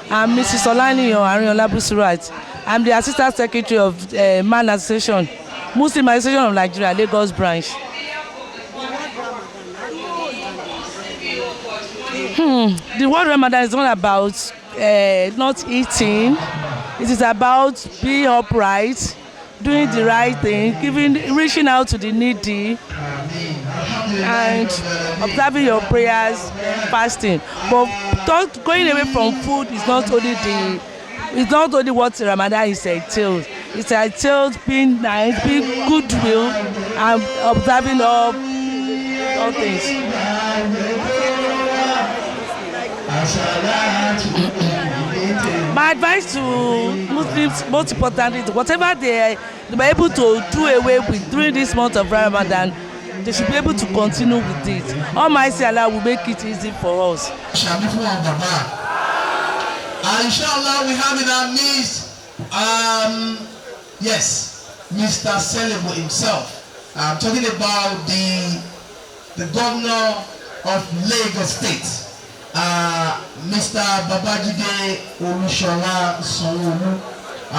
I'm Mrs. Olaniyan Arinola Busurat. I'm the Assistant Secretary of Man Association, Muslim Association of Nigeria, Lagos branch. The word Ramadan is not about not eating. It is about being upright, doing the right thing, reaching out to the needy, and observing your prayers, fasting. But going away from food is not only what Ramadan is entailed. It's entailed being nice, being goodwill, and observing all things. My advice to Muslims, most importantly, whatever they are able to do away with during this month of Ramadan, they should be able to continue with it. Almighty Allah will make it easy for us. Inshallah, we have in our midst, yes, Mr. Selebo himself. I'm talking about the governor of Lagos State. Mr. Babajide Olushola Sanwo-Olu,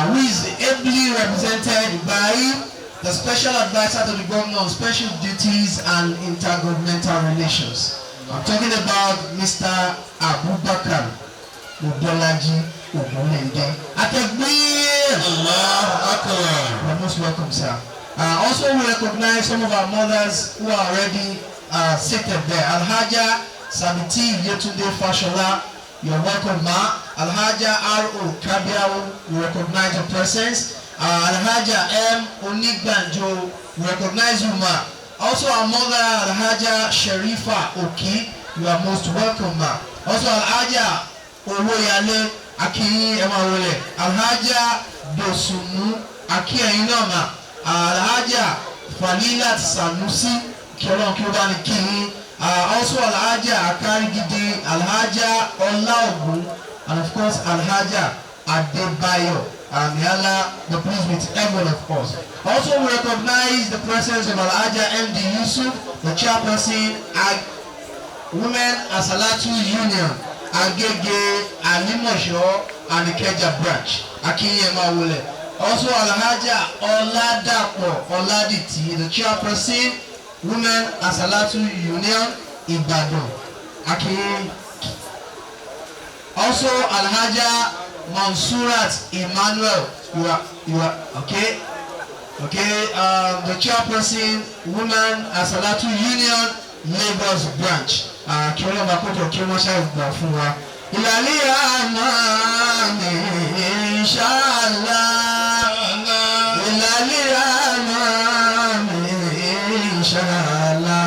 who is ably represented by the Special Advisor to the Governor on Special Duties and Intergovernmental Relations. I'm talking about Mr. Abubakar Odolaji Ogunlende. Allah Akbar. You're most welcome, sir. Also, we recognize some of our mothers who are already seated there. Alhaja Sabiti Yetunde Fashola, you're welcome, ma. Alhaja R.O. Kabiawo, we recognize your presence. Alhaja M. Onigbanjo, we recognize you, ma. Also, our mother, Alhaja Sherifa Oki, you are most welcome, ma. Also, Alhaja Oloyale Aki Emawole, Alhaja Dosunu Aki Ainama, Alhaja Falilat Sanusi, Kiolon Kyobani King. Also Alhaja Akarigidi, Alhaja Olaogun, and of course Alhaja Adebayo. May Allah be pleased with everyone, of course. Also, we recognize the presence of Alhaja MD Yusuf, the chairperson at Women Asalatu Union, Agege, Alimosho, and Ikeja branch, Akinyema Wole. Also Alhaja Oladapo Oladiti, the chairperson, Women Asalatu Union, Ibadan. Also Alhaja Mansurat Emmanuel, you are okay. The chairperson, Women Asalatu Union, Lagos branch. Kiolo Makoto Kimasha Bafuwa. Ilalia Mani Inshallah. Ilalia Mani Inshallah.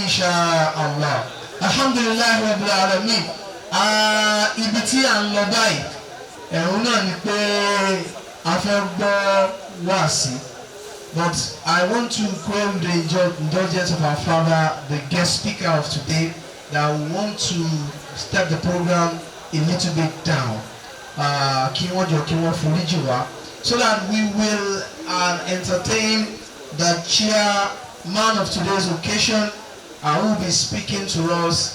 Inshallah. Alhamdulillah Rabbil Alamin. Ibi tí à ń lọ báyìí, ẹ̀rù náà ni pé a fẹ́ gbọ́ wáàsí. But I want to claim the indulgence of our father, the guest speaker of today, that we want to step the program a little bit down. Kí wọ́n jọ kí wọ́n foríjì wá, so that we will entertain the chairman of today's occasion, who will be speaking to us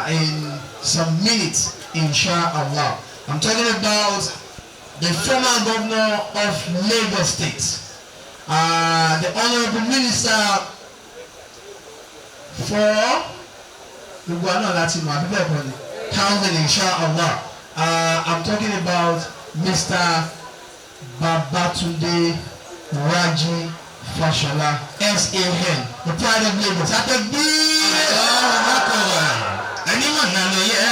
in some minutes, inshallah. I'm talking about the former governor of Lagos State, the Honorable Minister for Housing, inshallah. I'm talking about Mr. Babatunde Raji Fashola, SAN, the pride of Lagos. Anyone know yet?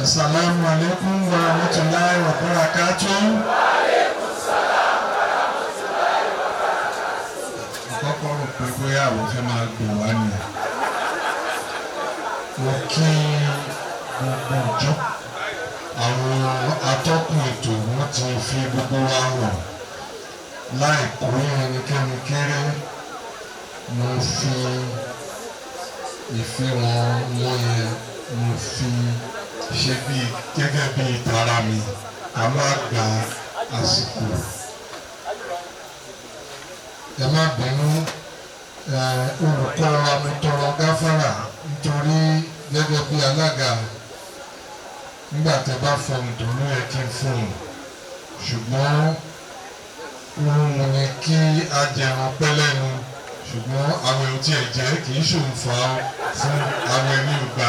Assalamu alaikum wa rahmatullahi wa barakatuh. bóyá àwọn fẹ́ máa gbò wá nìyẹn. Mo kí gbogbo ìjọ àwọn atọ́kùn ètò wọn ti fi gbogbo wa hàn láì kó ẹnikẹ́ni kéré. Mo fi ìfẹ́ wọn yẹn mo fi ṣe bí gẹ́gẹ́ bí tara mi ká má gba àsìkò. Ẹ má bínú olùkọ́ wa mo tọrọ gáfárà nítorí gẹ́gẹ́ bí alága nígbà tẹ́ bá fọhùn tó ló yẹ kí n fọhùn ṣùgbọ́n òun ni kí a jẹun pẹ́ lẹ́nu ṣùgbọ́n àwọn ohun tí ẹ jẹ́ kì í ṣòǹfà fún àwọn ẹni ìgbà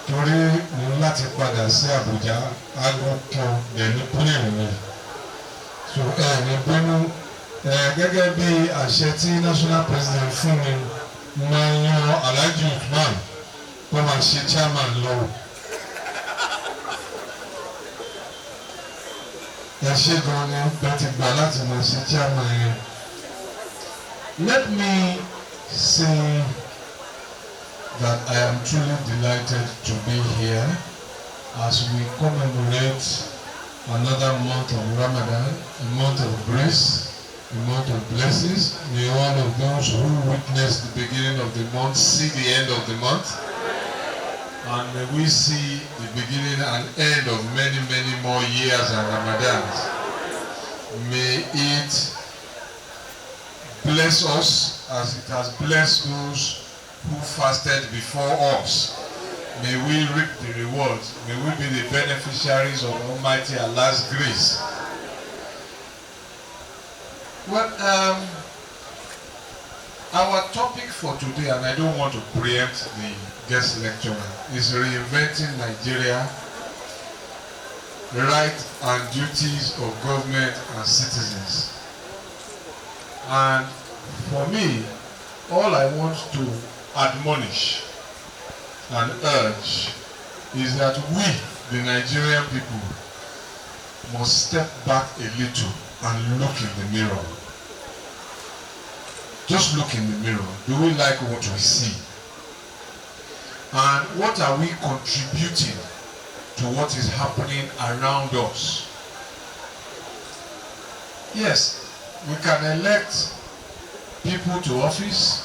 torí mo ní láti padà sí Àbújá aago kan lẹ́nu plane mi so ẹ ní bínú gẹ́gẹ́ bí àṣẹ tí national president fún mi mo máa ń yan Alhaji Usman kó máa ṣe chairman lọ. Ẹ ṣe gan ni bẹ́ẹ̀ ti gbà láti máa ṣe chairman yẹn. Let me say that I am truly delighted to be here as we commemorate another month of Ramadan, a month of grace, a month of blessings. May all of those who witness the beginning of the month see the end of the month. And may we see the beginning and end of many, many more years and Ramadans. May it bless us as it has blessed those who fasted before us. May we reap the rewards. May we be the beneficiaries of Almighty Allah's grace. Well, our topic for today, and I don't want to preempt the guest lecturer, is reinventing Nigeria, rights and duties of government and citizens. And for me, all I want to admonish and urge is that we, the Nigerian people, must step back a little and look in the mirror. Just look in the mirror. Do we like what we see? And what are we contributing to what is happening around us? Yes, we can elect people to office,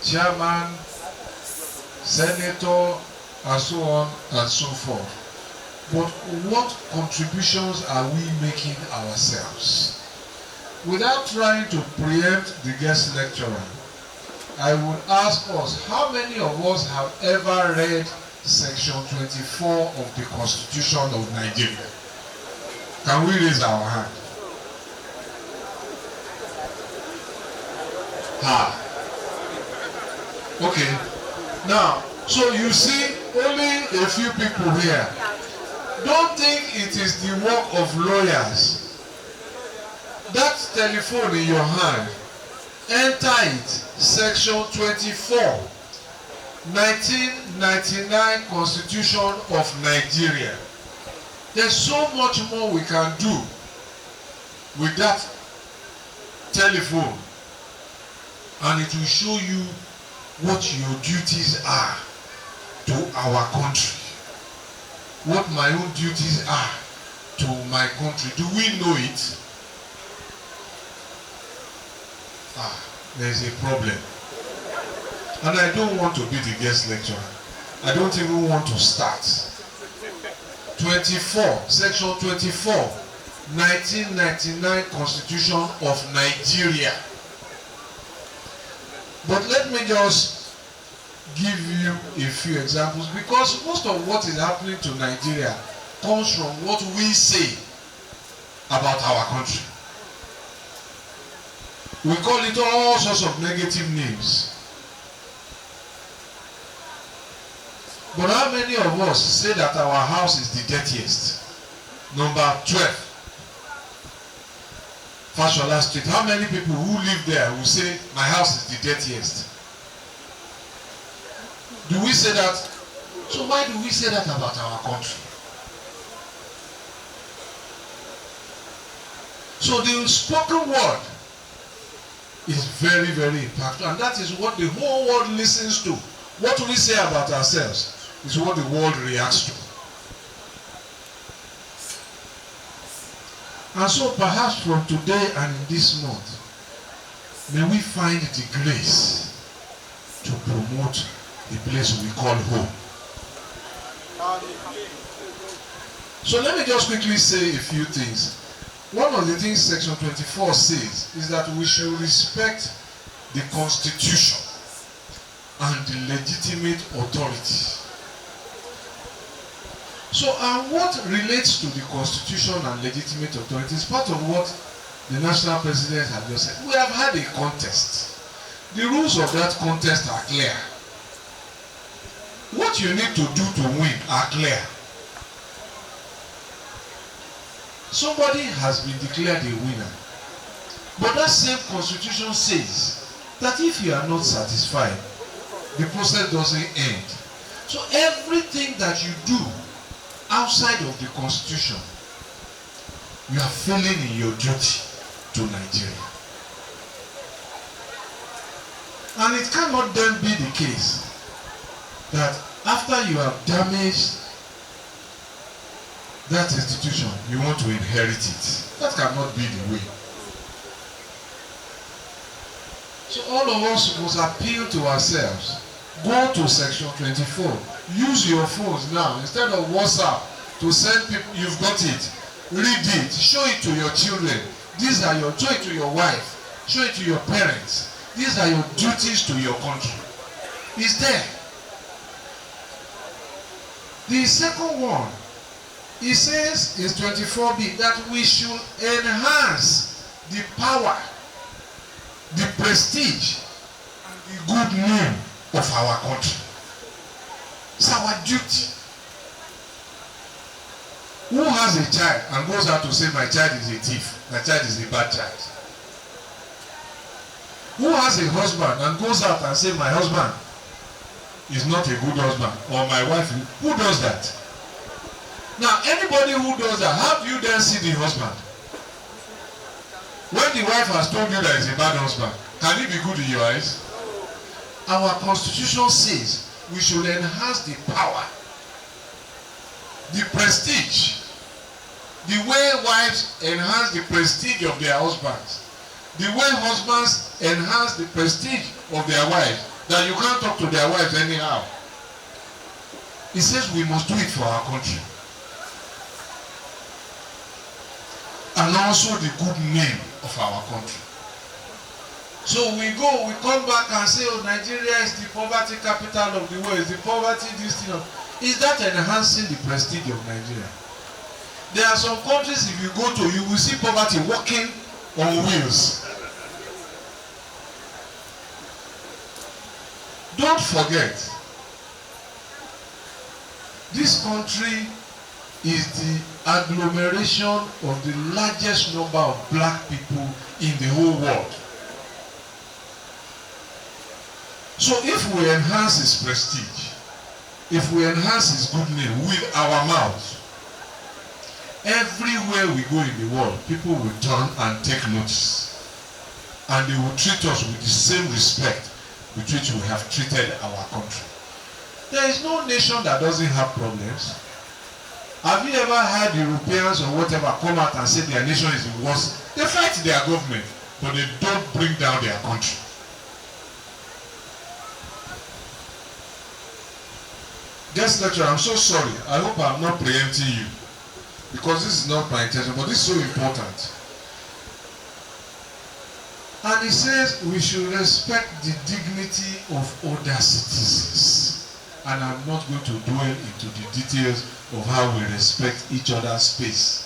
chairman, senator, and so on and so forth. But what contributions are we making ourselves? Without trying to preempt the guest lecturer, I would ask us, how many of us have ever read Section 24 of the Constitution of Nigeria? Can we raise our hand? Okay. Now, so you see only a few people here. Don't think it is the work of lawyers. That telephone in your hand, enter it, Section 24, 1999 Constitution of Nigeria. There's so much more we can do with that telephone, and it will show you what your duties are to our country, what my own duties are to my country. Do we know it? There's a problem. And I don't want to be the guest lecturer. I don't even want to start. 24, Section 24, 1999 Constitution of Nigeria. But let me just give you a few examples, because most of what is happening to Nigeria comes from what we say about our country. We call it all sorts of negative names. But how many of us say that our house is the dirtiest? Number 12. Fashola Street. How many people who live there will say, my house is the dirtiest? Do we say that? So why do we say that about our country? So the spoken word is very, very impactful. And that is what the whole world listens to. What we say about ourselves is what the world reacts to. And so perhaps from today and in this month, may we find the grace to promote the place we call home. So let me just quickly say a few things. One of the things section 24 says is that we should respect the Constitution and the legitimate authority. So, and what relates to the Constitution and legitimate authority is part of what the national president has just said. We have had a contest. The rules of that contest are clear. What you need to do to win are clear. Somebody has been declared a winner. But that same constitution says that if you are not satisfied, the process doesn't end. So everything that you do outside of the constitution, you are failing in your duty to Nigeria. And it cannot then be the case that after you have damaged that institution, you want to inherit it. That cannot be the way. So all of us must appeal to ourselves. Go to section 24. Use your phones now instead of WhatsApp to send people. You've got it. Read it. Show it to your children. These are your. Show it to your wife. Show it to your parents. These are your duties to your country. It's there. The second one, it says in 24b that we should enhance the power, the prestige, and the good name of our country. It's our duty. Who has a child and goes out to say my child is a thief, my child is a bad child? Who has a husband and goes out and say my husband is not a good husband, or my wife? Who does that? Now anybody who does that, how do you then see the husband? When the wife has told you that he's a bad husband, can he be good in your eyes? Our constitution says we should enhance the power, the prestige, the way wives enhance the prestige of their husbands, the way husbands enhance the prestige of their wives, that you can't talk to their wives anyhow. He says we must do it for our country. And also the good name of our country. So we come back and say, oh, Nigeria is the poverty capital of the world, is the poverty this thing. Is that enhancing the prestige of Nigeria? There are some countries, if you go to, you will see poverty walking on wheels. Don't forget, this country is the agglomeration of the largest number of black people in the whole world. So if we enhance his prestige, if we enhance his good name with our mouth, everywhere we go in the world, people will turn and take notice. And they will treat us with the same respect with which we have treated our country. There is no nation that doesn't have problems. Have you ever heard Europeans or whatever come out and say their nation is the worst? They fight their government, but they don't bring down their country. Guest lecturer, I'm so sorry. I hope I'm not preempting you, because this is not my intention, but this is so important. And he says we should respect the dignity of other citizens. And I'm not going to dwell into the details of how we respect each other's space.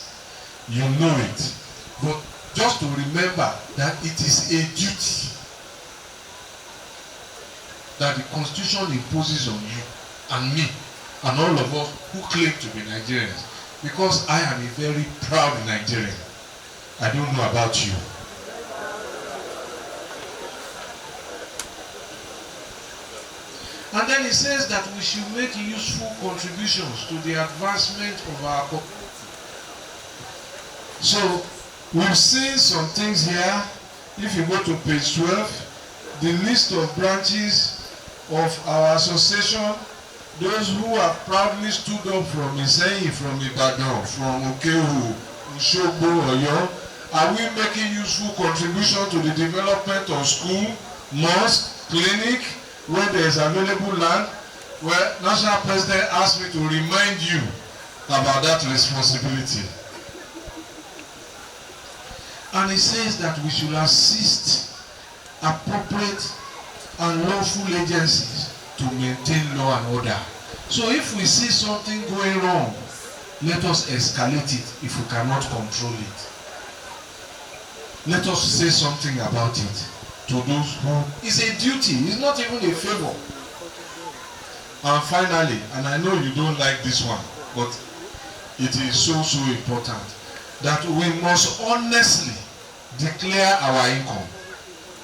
You know it. But just to remember that it is a duty that the Constitution imposes on you and me and all of us who claim to be Nigerians. Because I am a very proud Nigerian. I don't know about you. And then he says that we should make useful contributions to the advancement of our community. So we've seen some things here If you go to page 12, the list of branches of our association, those who have proudly stood up from Iseyin, from Ibadan, from Okehu, Osogbo, Oyo, are we making useful contribution to the development of school, mosque, clinic, where there is available land? Well, National President asked me to remind you about that responsibility. And he says that we should assist appropriate and lawful agencies to maintain law and order. So if we see something going wrong, let us escalate it if we cannot control it. Let us say something about it to those who, it's a duty, it's not even a favor. And finally, and I know you don't like this one, but it is so important, that we must honestly declare our income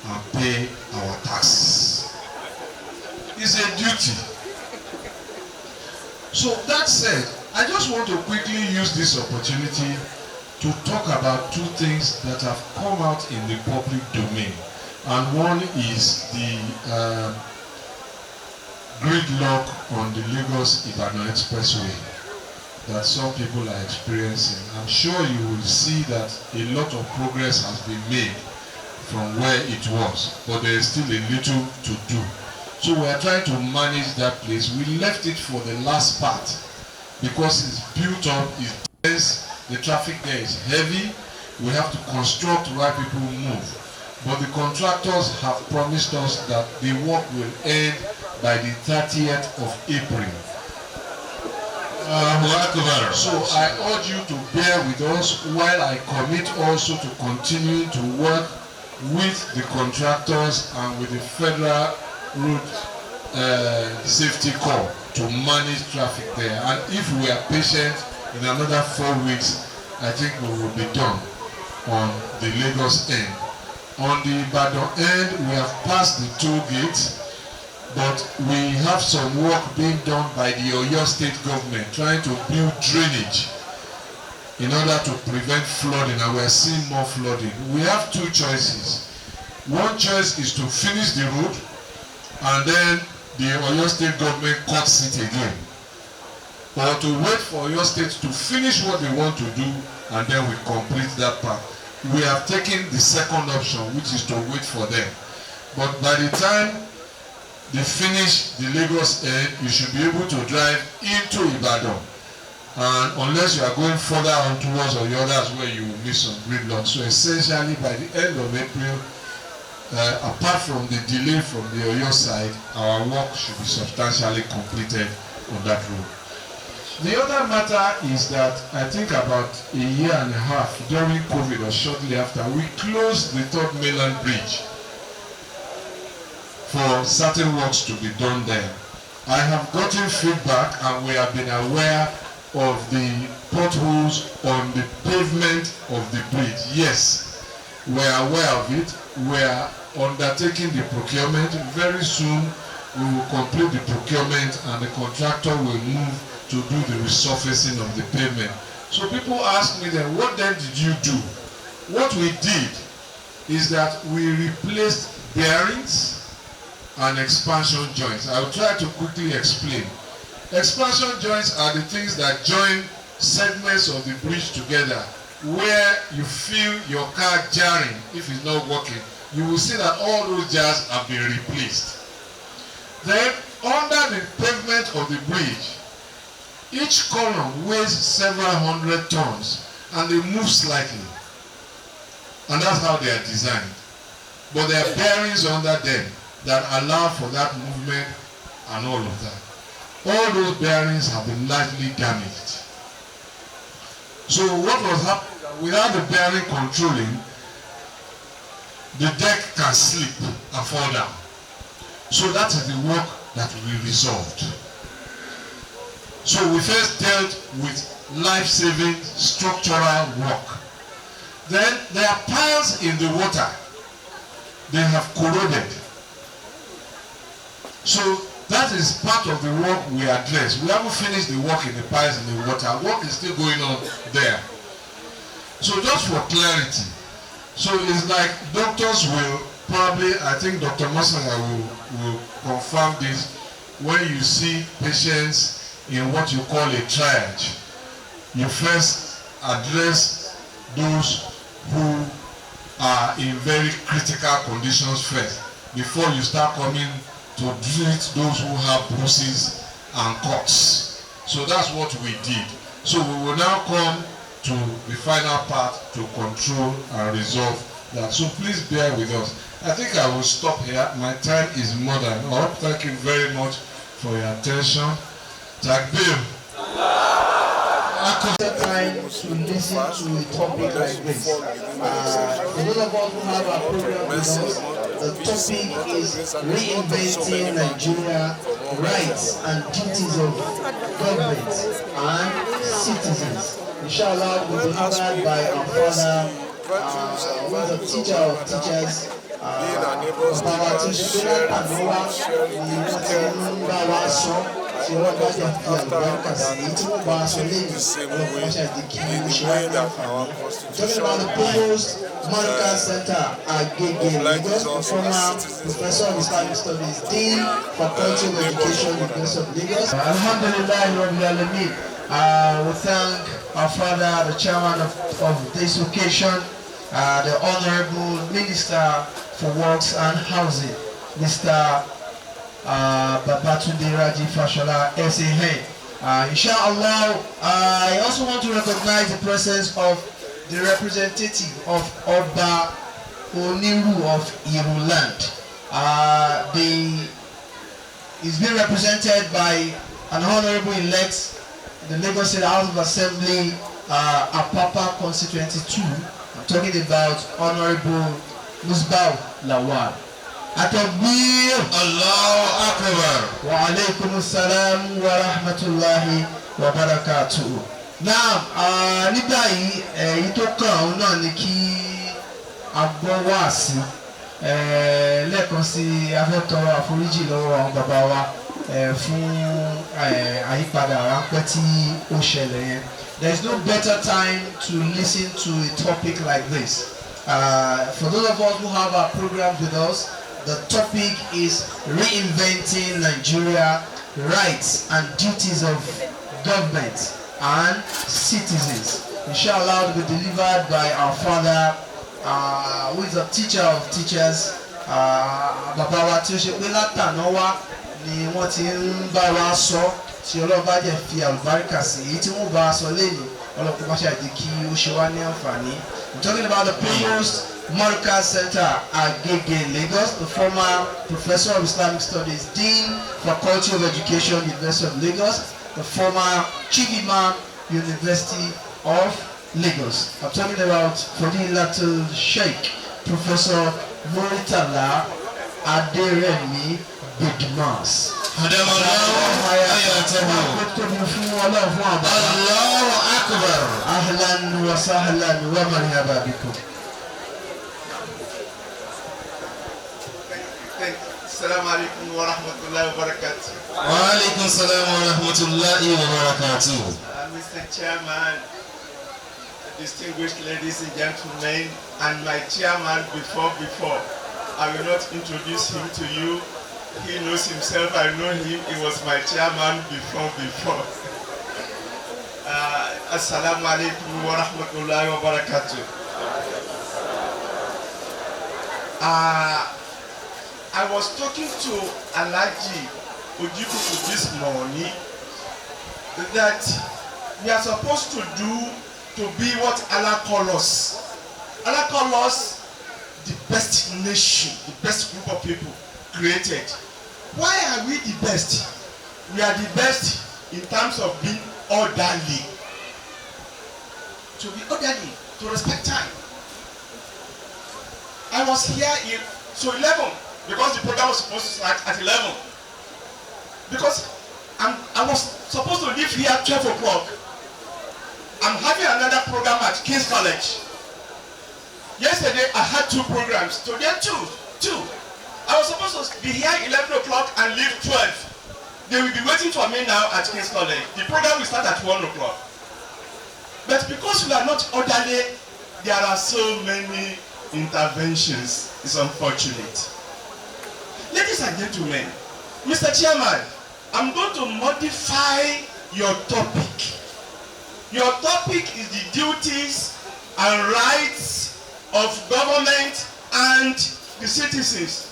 and pay our taxes. It's a duty. So that said, I just want to quickly use this opportunity to talk about two things that have come out in the public domain. And one is the gridlock on the Lagos-Ibadan Expressway that some people are experiencing. I'm sure you will see that a lot of progress has been made from where it was, but there is still a little to do. So we are trying to manage that place. We left it for the last part because it's built up, it's dense, the traffic there is heavy. We have to construct where people move. But the contractors have promised us that the work will end by the 30th of April. So I urge you to bear with us while I commit also to continue to work with the contractors and with the Federal Road Safety Corps to manage traffic there. And if we are patient, in another 4 weeks, I think we will be done on the Lagos end. On the Ibadan end, we have passed the toll gate, but we have some work being done by the Oyo State government trying to build drainage in order to prevent flooding, and we are seeing more flooding. We have two choices. One choice is to finish the road, and then the Oyo State government cuts it again, or to wait for Oyo State to finish what they want to do, and then we complete that part. We have taken the second option, which is to wait for them. But by the time they finish the Lagos end, you should be able to drive into Ibadan. And unless you are going further on towards Oyo, that's where you will miss some gridlock. So essentially, by the end of April, apart from the delay from the Oyo side, our work should be substantially completed on that road. The other matter is that I think about a year and a half during COVID or shortly after, we closed the third mainland bridge for certain works to be done there. I have gotten feedback and we have been aware of the potholes on the pavement of the bridge. Yes, we are aware of it. We are undertaking the procurement. Very soon we will complete the procurement and the contractor will move to do the resurfacing of the pavement. So people ask me then, what then did you do? What we did is that we replaced bearings and expansion joints. I will try to quickly explain. Expansion joints are the things that join segments of the bridge together, where you feel your car jarring if it's not working. You will see that all those jars have been replaced. Then under the pavement of the bridge, each column weighs several hundred tons and they move slightly. And that's how they are designed. But there are bearings under them that allow for that movement and all of that. All those bearings have been largely damaged. So what was happening, without the bearing controlling, the deck can slip and fall down. So that is the work that we resolved. So we first dealt with life-saving structural work. Then there are piles in the water. They have corroded. So that is part of the work we address. We haven't finished the work in the piles in the water. Work is still going on there. So just for clarity, So it's like doctors will probably, I think Dr. Masanga will confirm this, when you see patients in what you call a triage, you first address those who are in very critical conditions first before you start coming to treat those who have bruises and cuts. So that's what we did. So we will now come to the final part to control and resolve that. So please bear with us. I think I will stop here. My time is more than up. Thank you very much for your attention. Takbir. Time to listen to a topic like this. For those of us who have our program with us, the topic is reinventing Nigeria, rights and duties of government and citizens. Inshallah, will be delivered by our father, who is a teacher of teachers. Bàbá tí ṣe àdúrà ni wọ́n ti ń bá wa sọ tí wọ́n bá jẹ́ fi àlùbáríkà sí tí wọ́n bá aṣọ lẹ́yìn ọlọ́pàá ṣàdé kí ó ṣe wá ní àǹfààní. Talking about the proposed Monica Center Agege Lagos, former Professor of Islamic Studies, Dean, Faculty of Education, University of Lagos. Alhamdulillah, Rabbil Alameen. We thank our father, the chairman of this occasion, the Honorable Minister for Works and Housing, Mr. Babatunde Raji Fashola, SA. Inshallah, I also want to recognize the presence of the representative of Oba Oniru of Iruland. He's been represented by an honorable elect in the Lagos State House of Assembly, Apapa Constituency 2. I'm talking about Honorable Musbau Lawal. Atakbir, Allahu Akbar, wa alaykum assalam wa rahmatullahi wa barakatuh. Now, nígbà yìí èyí tó kàn òun náà ni kí a gbọ́ wáàsí. Lẹ́ẹ̀kan sí a fẹ́ tọrọ àforíjì lọ́wọ́ àwọn bàbá wa fún àyípadà ráńpẹ́ tí ó ṣẹlẹ̀ yẹn. There is no better time to listen to a topic like this. For those of us who have our programs with us, the topic is reinventing Nigeria, rights and duties of government and citizens. Inshallah, will be delivered by our father, who is a teacher of teachers. Bàbá wa tí ó ṣe pé látàná wá ni wọ́n ti ń bá wa sọ tí ọlọ́ba jẹ́ fi àlùbáríkà sí èyí tí wọ́n bá a sọ lẹ́yìn ọlọ́pàá bá ṣàdé kí ó ṣe wá ní àǹfààní. I'm talking about the proposed Monica Center Agege Lagos, the former Professor of Islamic Studies, Dean, Faculty of Education, University of Lagos, the former Chief Imam, University of Lagos. I'm talking about Fadilatul Sheikh, Professor Muritala Aderemi Bidmas. Allahu Akbar. Ahlan wa sahlan wa marhaba bikum. Assalamu alaikum wa rahmatullahi wa barakatuh. Wa alaikum salam wa rahmatullahi wa barakatuh. Mr. Chairman, distinguished ladies and gentlemen, and my chairman before, I will not introduce him to you. He knows himself, I know him. He was my chairman before. Assalamu alaikum wa rahmatullahi wa barakatuh. I was talking to Alaji Ojukuku this morning that we are supposed to be what Allah calls us. Allah calls us the best nation, the best group of people created. Why are we the best? We are the best in terms of being orderly. To be orderly, to respect time. I was here in 11 because the program was supposed to start at 11. Because I was supposed to leave here at 12 o'clock. I'm having another program at King's College. Yesterday I had 2 programs. Today two. I was supposed to be here 11 o'clock and leave 12. They will be waiting for me now at King's College. The program will start at 1 o'clock. But because we are not orderly, there are so many interventions is unfortunate. Ladies and gentlemen, Mr. Chairman, I'm going to modify your topic. Your topic is the duties and rights of government and the citizens.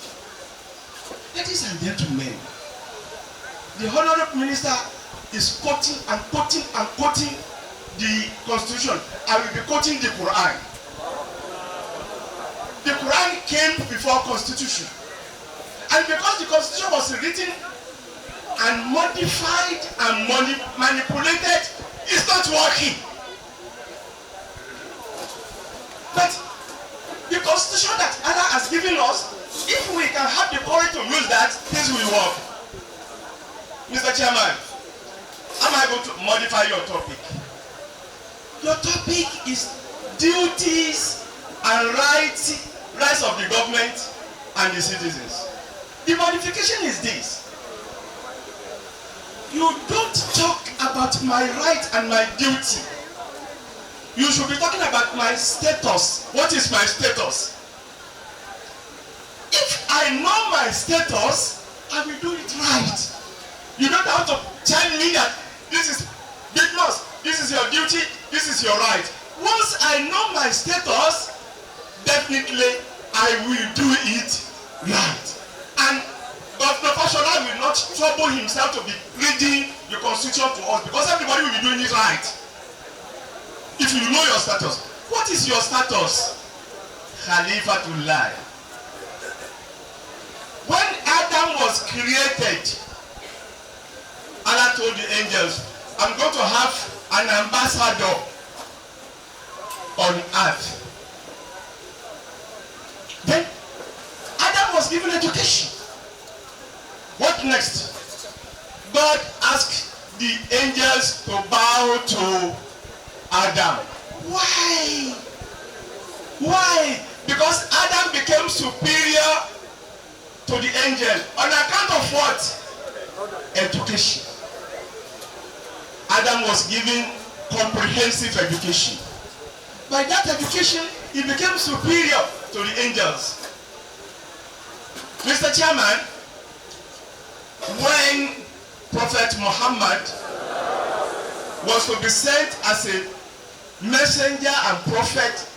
Ladies and gentlemen, the Honorable Minister is quoting and quoting and quoting the Constitution. I will be quoting the Quran. The Quran came before Constitution. And because the Constitution was written and modified and manipulated, it's not working. But the Constitution that Allah has given us, if we can have the courage to use that, things will work. Mr. Chairman, am I going to modify your topic? Your topic is duties and rights of the government and the citizens. The modification is this. You don't talk about my right and my duty. You should be talking about my status. What is my status? If I know my status, I will do it right. You don't have to tell me that this is big loss, this is your duty, this is your right. Once I know my status, definitely I will do it right. And Governor Fashola will not trouble himself to be reading the Constitution to us because everybody will be doing it right. If you know your status. What is your status? Khalifatullah. When Adam was created, Allah told the angels, I'm going to have an ambassador on earth. Then Adam was given education. What next? God asked the angels to bow to Adam. Why? Why? Because Adam became superior to the angel on account of what? Education. Adam was given comprehensive education. By that education, he became superior to the angels. Mr. Chairman, when Prophet Muhammad was to be sent as a messenger and prophet,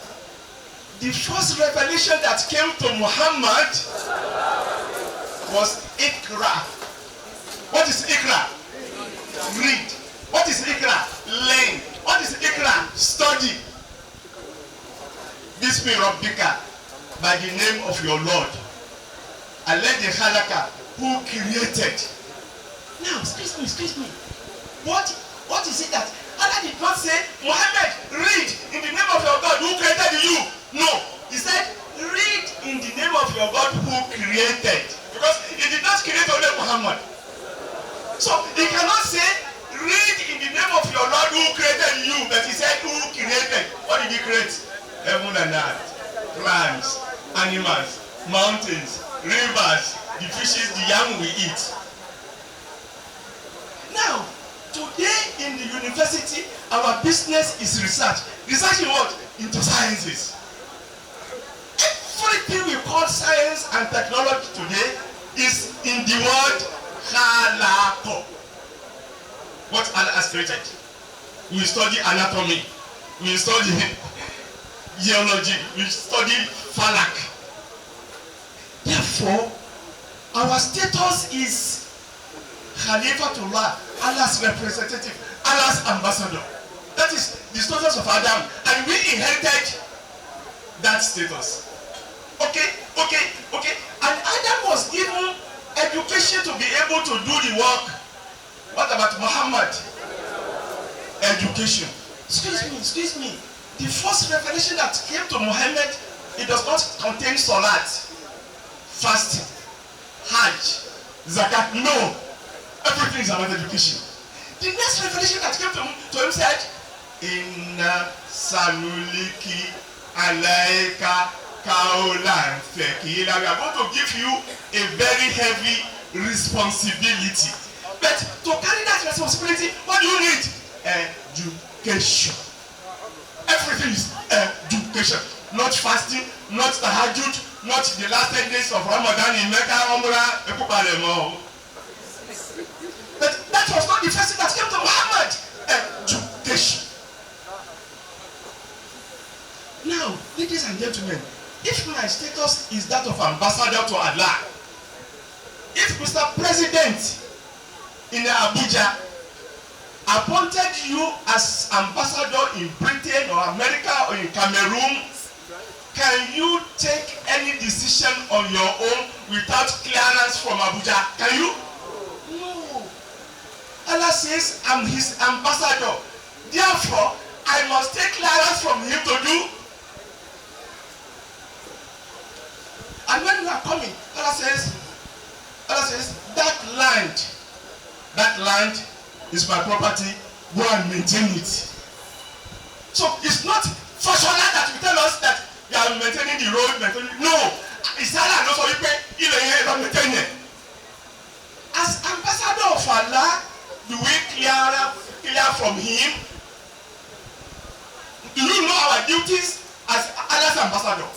the first revelation that came to Muhammad was Iqra. What is Iqra? Read. What is Iqra? Learn. What is Iqra? Study. Bismi Rabbika, by the name of your Lord. Alladhi Khalaka, who created. Now, excuse me. What is it that Allah did not say, Muhammad, read in the name of your God who created you? No. He said, read in the name of your God who created. Because he did not create only Muhammad. So he cannot say, read in the name of your Lord who created you. But he said, who created? What did he create? Heaven and earth, plants, animals, mountains, rivers, the fishes, the yam we eat. Now, today in the university, our business is research. Research in what? Into sciences. Everything we call science and technology today is in the word Khalaqo. What Allah has created. We study anatomy. We study geology. We study Falak. Therefore, our status is Khalifatullah, Allah's representative, Allah's ambassador. That is the status of Adam, and we inherited that status. Okay. And Adam was given education to be able to do the work. What about Muhammad? Education. Excuse me. The first revelation that came to Muhammad, it does not contain salat, fasting, hajj, zakat. No. Everything is about education. The next revelation that came to him said, Inna sanuliki alayka kaulan thaqila. We are going to give you a very heavy responsibility. But to carry that responsibility, what do you need? Education. Everything is education. not fasting, not tahajjud, not the last 10 days of Ramadan in Mecca, Umrah, Ekubalemo. But that was not the first thing that came to Muhammad. Education. Now, ladies and gentlemen, if my status is that of ambassador to Allah, if Mr. President in Abuja appointed you as ambassador in Britain or America or in Cameroon, can you take any decision on your own without clearance from Abuja? Can you? No. Allah says, I'm his ambassador. Therefore, I must take clearance from him to do. And when you are coming, Allah says, that land is my property, go and maintain it. So it's not Fashola that will tell us that you are maintaining the road, no. It's Allah knows what you pay, you maintain it. As ambassador of Allah, do we clear from him? Do you know our duties as Allah's ambassador?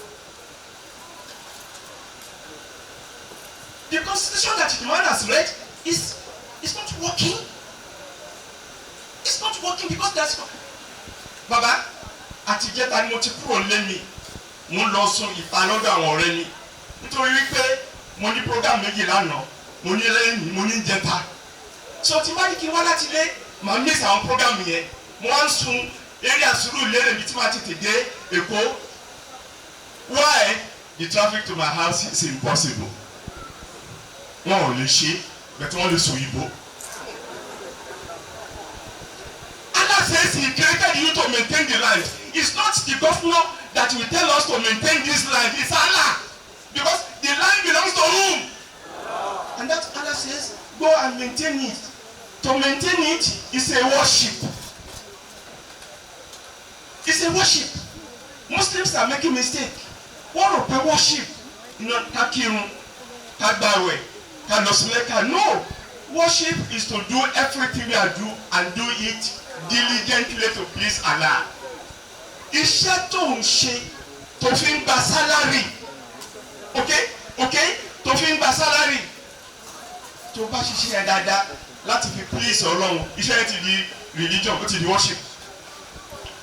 The constitution that the man has read is not working. It's not working because that's Baba àtijẹ́ta ni mo ti kúrò lẹ́mi mo lọ sùn ìta lọ́dọ̀ àwọn ọ̀rẹ́ mi nítorí wípé mo ní program méjì lánàá mo ní lẹ́yìn mo ní jẹta so tí bá ní kí n wá láti lé màá miss àwọn program yẹn mo wá ń sun eré àsúrù lérè mi tí màá tètè dé Èkó. Why? The traffic to my house is impossible. Wọn ò lè ṣe bẹ̀tẹ̀ wọ́n lè sọ òyìnbó. Allah says he created you to maintain the land. It's not the governor that will tell us to maintain this land. It's Allah. Because the land belongs to whom? And that Allah says, go and maintain it. To maintain it is a worship. It's a worship. Muslims are making mistake. Wọ́n rò pé worship ká kírun, ká gbààwẹ̀, ká lọ sí Mẹ́kà. No. Worship is to do everything we are do and do it diligently to please Allah. Iṣẹ́ tó ń ṣe tó fi ń gba salary, okay, tó fi ń gba salary, tó bá ṣiṣẹ́ yẹn dáadáa láti fi please Ọlọ́run, iṣẹ́ yẹn ti di religion, ó ti di worship.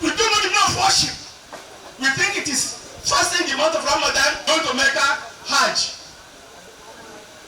We don't know the meaning of worship. We think it is fasting the month of Ramadan, going to Mecca, Hajj.